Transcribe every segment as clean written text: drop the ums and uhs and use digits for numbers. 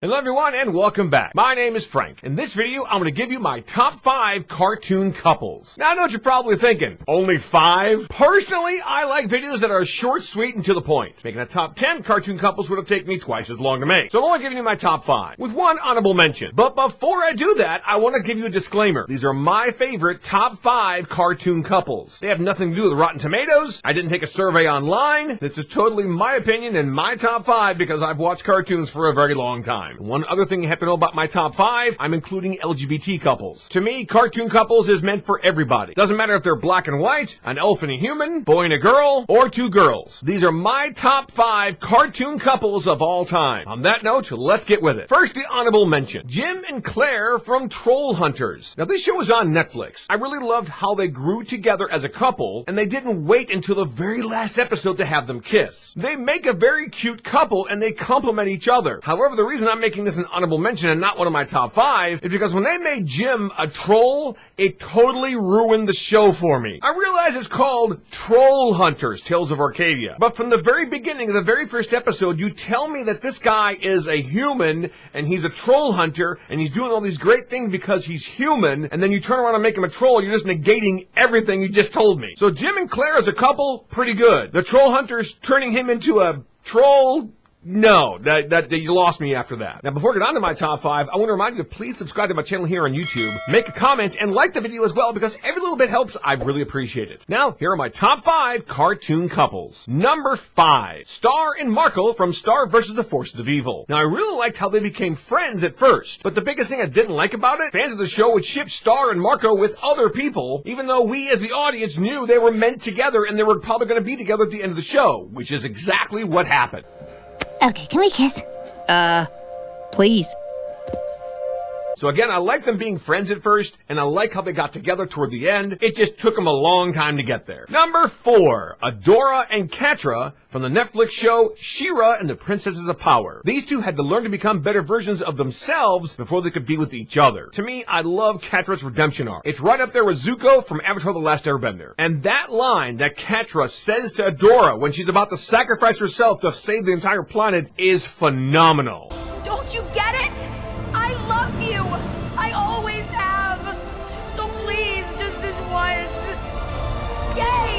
Hello everyone and welcome back. My name is Frank. In this video, I'm going to give you my top 5 cartoon couples. Now I know what you're probably thinking. Only 5? Personally, I like videos that are short, sweet, and to the point. Making a top 10 cartoon couples would have taken me twice as long to make. So I'm only giving you my top 5, with one honorable mention. But before I do that, I want to give you a disclaimer. These are my favorite top 5 cartoon couples. They have nothing to do with Rotten Tomatoes. I didn't take a survey online. This is totally my opinion and my top 5 because I've watched cartoons for a very long time. One other thing you have to know about my top 5, I'm including LGBT couples. To me, cartoon couples is meant for everybody. Doesn't matter if they're black and white, an elf and a human, boy and a girl, or 2 girls. These are my top 5 cartoon couples of all time. On that note, let's get with it. First, the honorable mention. Jim and Claire from Troll Hunters. Now, this show was on Netflix. I really loved how they grew together as a couple, and they didn't wait until the very last episode to have them kiss. They make a very cute couple, and they complement each other. However, the reason I'm making this an honorable mention and not one of my top 5 is because when they made Jim a troll, it totally ruined the show for me. I realize it's called Troll Hunters, Tales of Arcadia, but from the very beginning of the very first episode, you tell me that this guy is a human and he's a troll hunter and he's doing all these great things because he's human, and then you turn around and make him a troll. You're just negating everything you just told me. So Jim and Claire as a couple, pretty good. The troll hunters turning him into a troll, no, that you lost me after that. Now, before I get on to my top 5, I want to remind you to please subscribe to my channel here on YouTube, make a comment, and like the video as well, because every little bit helps. I really appreciate it. Now, here are my top 5 cartoon couples. Number 5, Star and Marco from Star vs. the Forces of Evil. Now, I really liked how they became friends at first, but the biggest thing I didn't like about it, fans of the show would ship Star and Marco with other people, even though we as the audience knew they were meant together and they were probably going to be together at the end of the show, which is exactly what happened. Okay, can we kiss? Please. So again, I like them being friends at first, and I like how they got together toward the end. It just took them a long time to get there. Number 4, Adora and Catra from the Netflix show She-Ra and the Princesses of Power. These two had to learn to become better versions of themselves before they could be with each other. To me, I love Catra's redemption arc. It's right up there with Zuko from Avatar: The Last Airbender. And that line that Catra says to Adora when she's about to sacrifice herself to save the entire planet is phenomenal. Don't you get it? I love you. I always have. So please, just this once, stay.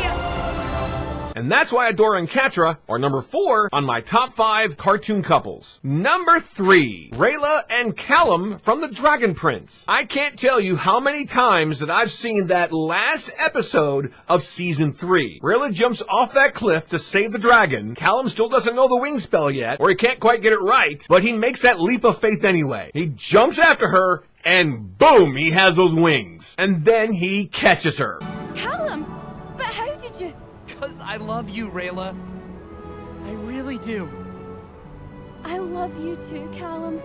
And that's why Adora and Catra are number 4 on my top 5 cartoon couples. Number 3, Rayla and Callum from the Dragon Prince. I can't tell you how many times that I've seen that last episode of season 3. Rayla jumps off that cliff to save the dragon. Callum still doesn't know the wing spell yet, or he can't quite get it right, but he makes that leap of faith anyway. He jumps after her, and boom, he has those wings. And then he catches her. Callum, but how did you? Because I love you, Rayla. I really do. I love you too, Callum.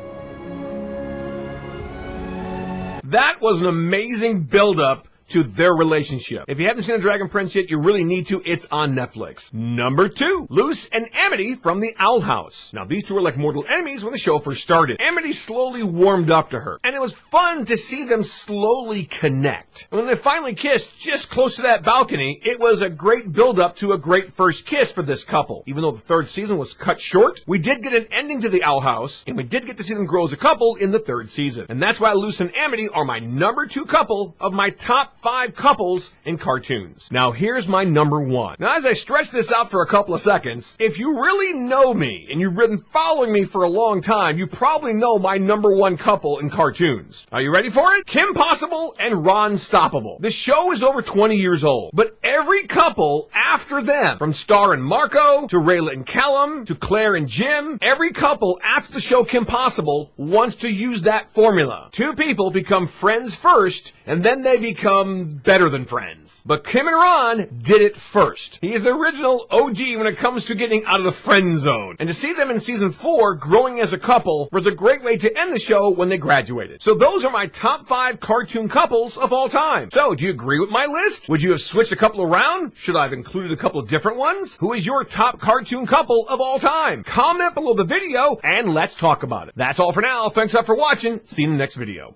That was an amazing build-up to their relationship. If you haven't seen The Dragon Prince yet, you really need to. It's on Netflix. Number 2, Luce and Amity from the Owl House. Now, these two were like mortal enemies when the show first started. Amity slowly warmed up to her, and it was fun to see them slowly connect. And when they finally kissed just close to that balcony, it was a great build-up to a great first kiss for this couple. Even though the 3rd season was cut short, we did get an ending to the Owl House, and we did get to see them grow as a couple in the 3rd season. And that's why Luce and Amity are my number 2 couple of my top 5 couples in cartoons. Now here's my number 1. Now as I stretch this out for a couple of seconds, if you really know me and you've been following me for a long time, you probably know my number 1 couple in cartoons. Are you ready for it? Kim Possible and Ron Stoppable. The show is over 20 years old, but every couple after them, from Star and Marco to Rayla and Callum to Claire and Jim, every couple after the show Kim Possible wants to use that formula. 2 people become friends first, and then they become better than friends. But Kim and Ron did it first. He is the original OG when it comes to getting out of the friend zone. And to see them in season 4 growing as a couple was a great way to end the show when they graduated. So those are my top 5 cartoon couples of all time. So do you agree with my list? Would you have switched a couple around? Should I have included a couple of different ones? Who is your top cartoon couple of all time? Comment below the video and let's talk about it. That's all for now. Thanks up for watching. See you in the next video.